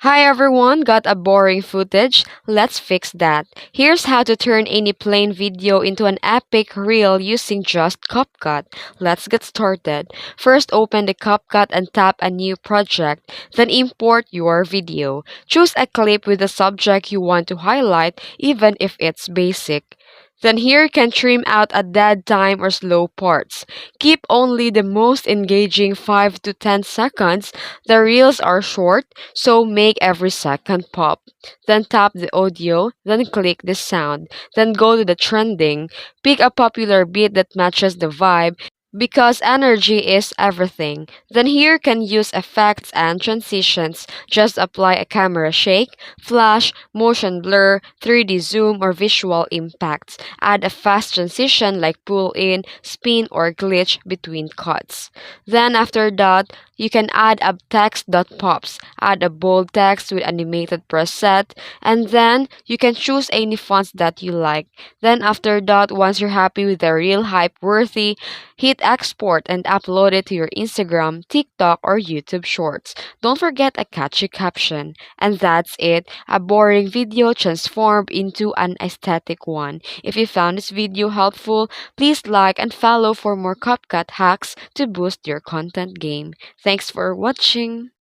Hi everyone, got a boring footage? Let's fix that. Here's how to turn any plain video into an epic reel using just CapCut. Let's get started. First, open the CapCut and tap a new project. Then import your video. Choose a clip with the subject you want to highlight, even if it's basic. Then here you can trim out a dead time or slow parts. Keep only the most engaging 5 to 10 seconds. The reels are short, so make every second pop. Then tap the audio, then click the sound. Then go to the trending. Pick a popular beat that matches the vibe because energy is everything. Then here can use effects and transitions. Just apply a camera shake, flash, motion blur, 3D zoom, or visual impacts. Add a fast transition like pull in, spin, or glitch between cuts. Then after that, you can add a text that pops. Add a bold text with animated preset, and then you can choose any fonts that you like. Then after that, once you're happy with the real hype worthy, hit export and upload it to your Instagram, TikTok, or YouTube Shorts. Don't forget a catchy caption. And that's it, a boring video transformed into an aesthetic one. If you found this video helpful, please like and follow for more CapCut hacks to boost your content game. Thanks for watching.